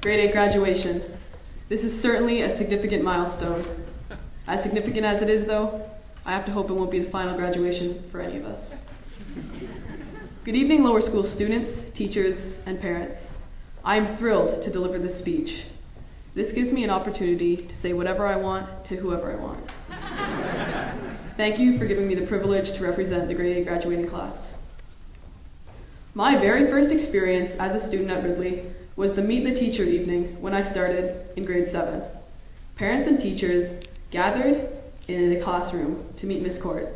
Grade 8 graduation. This is certainly a significant milestone. As significant as it is, though, I have to hope it won't be the final graduation for any of us. Good evening, lower school students, teachers, and parents. I am thrilled to deliver this speech. This gives me an opportunity to say whatever I want to whoever I want. Thank you for giving me the privilege to represent the grade 8 graduating class. My very first experience as a student at Ridley was the Meet the Teacher evening when I started in grade 7. Parents and teachers gathered in a classroom to meet Miss Court.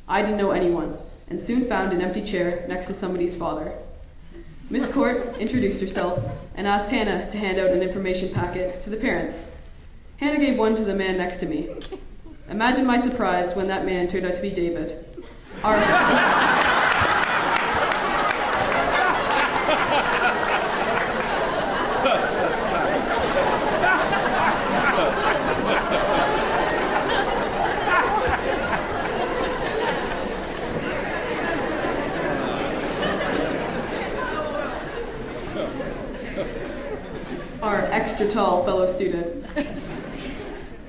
I didn't know anyone and soon found an empty chair next to somebody's father. Miss Court introduced herself and asked Hannah to hand out an information packet to the parents. Hannah gave one to the man next to me. Imagine my surprise when that man turned out to be David. Our extra tall fellow student.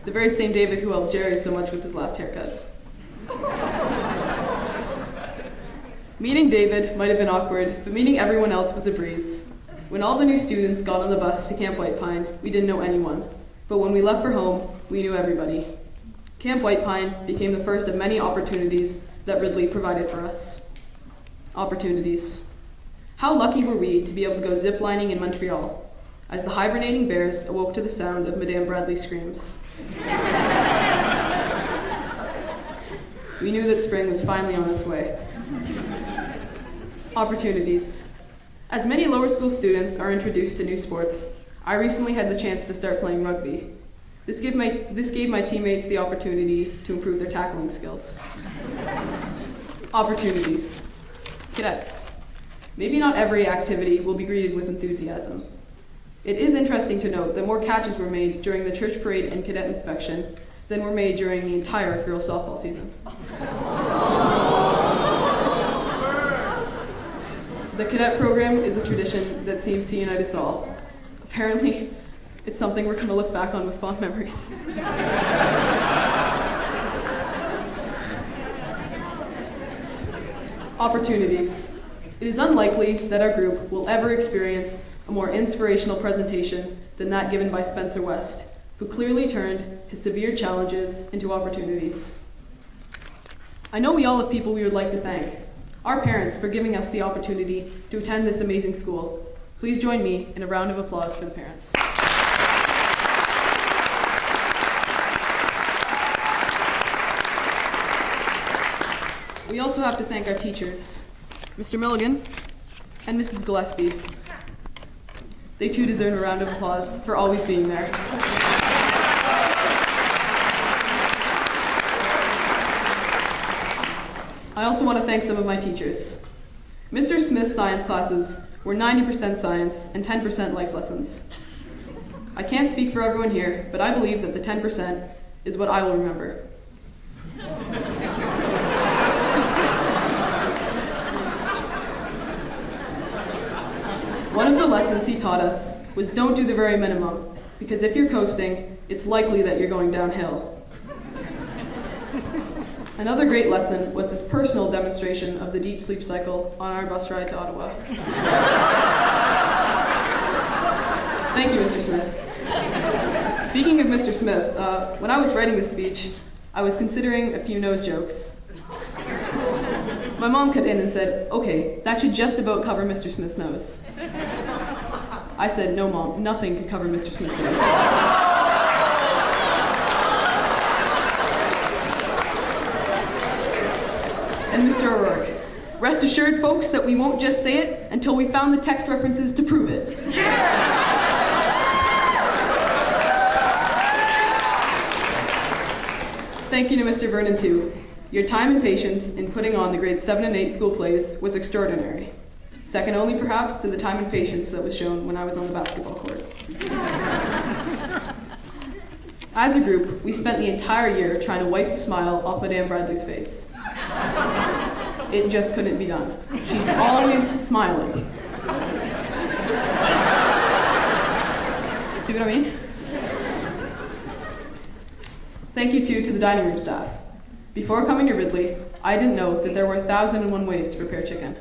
The very same David who helped Jerry so much with his last haircut. Meeting David might have been awkward, but meeting everyone else was a breeze. When all the new students got on the bus to Camp White Pine, we didn't know anyone. But when we left for home, we knew everybody. Camp White Pine became the first of many opportunities that Ridley provided for us. Opportunities. How lucky were we to be able to go ziplining in Montreal, as the hibernating bears awoke to the sound of Madame Bradley's screams. We knew that spring was finally on its way. Opportunities. As many lower school students are introduced to new sports, I recently had the chance to start playing rugby. This gave my teammates the opportunity to improve their tackling skills. Opportunities. Cadets. Maybe not every activity will be greeted with enthusiasm. It is interesting to note that more catches were made during the church parade and cadet inspection than were made during the entire girls' softball season. The cadet program is a tradition that seems to unite us all. Apparently, it's something we're going to look back on with fond memories. Opportunities. It is unlikely that our group will ever experience a more inspirational presentation than that given by Spencer West, who clearly turned his severe challenges into opportunities. I know we all have people we would like to thank. Our parents for giving us the opportunity to attend this amazing school. Please join me in a round of applause for the parents. We also have to thank our teachers, Mr. Milligan and Mrs. Gillespie. They too deserve a round of applause for always being there. I also want to thank some of my teachers. Mr. Smith's science classes were 90% science and 10% life lessons. I can't speak for everyone here, but I believe that the 10% is what I will remember. One of the lessons he taught us was don't do the very minimum, because if you're coasting, it's likely that you're going downhill. Another great lesson was his personal demonstration of the deep sleep cycle on our bus ride to Ottawa. Thank you, Mr. Smith. Speaking of Mr. Smith, when I was writing this speech, I was considering a few nose jokes. My mom cut in and said, "Okay, that should just about cover Mr. Smith's nose." I said, "No, Mom, nothing could cover Mr. Smith's nose." And Mr. O'Rourke, "Rest assured, folks, that we won't just say it until we found the text references to prove it." Thank you to Mr. Vernon, too. Your time and patience in putting on the grades 7 and 8 school plays was extraordinary. Second only, perhaps, to the time and patience that was shown when I was on the basketball court. As a group, we spent the entire year trying to wipe the smile off Madame Bradley's face. It just couldn't be done. She's always smiling. See what I mean? Thank you, too, to the dining room staff. Before coming to Ridley, I didn't know that there were 1,001 ways to prepare chicken.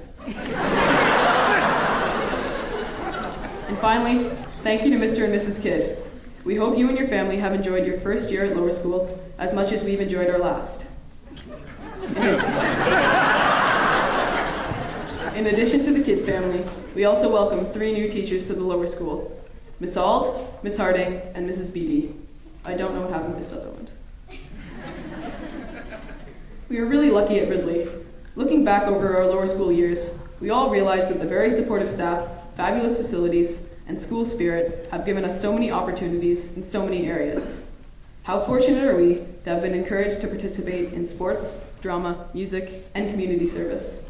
And finally, thank you to Mr. and Mrs. Kidd. We hope you and your family have enjoyed your first year at lower school as much as we've enjoyed our last. In addition to the Kidd family, we also welcome 3 new teachers to the lower school: Miss Auld, Miss Harding, and Mrs. Beattie. I don't know what happened to Miss Sutherland. We are really lucky at Ridley. Looking back over our lower school years, we all realize that the very supportive staff, fabulous facilities, and school spirit have given us so many opportunities in so many areas. How fortunate are we to have been encouraged to participate in sports, drama, music, and community service.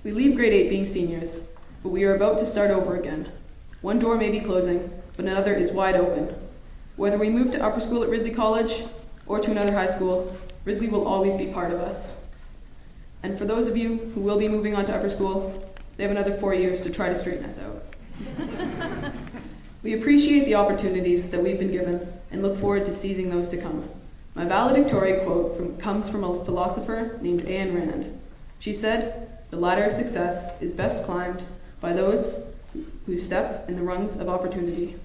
We leave grade 8 being seniors, but we are about to start over again. One door may be closing, but another is wide open. Whether we move to upper school at Ridley College or to another high school, Ridley will always be part of us. And for those of you who will be moving on to upper school, they have another 4 years to try to straighten us out. We appreciate the opportunities that we've been given and look forward to seizing those to come. My valedictorian quote comes from a philosopher named Ayn Rand. She said, "The ladder of success is best climbed by those who step in the rungs of opportunity."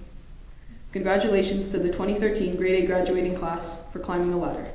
Congratulations to the 2013 grade 8 graduating class for climbing the ladder.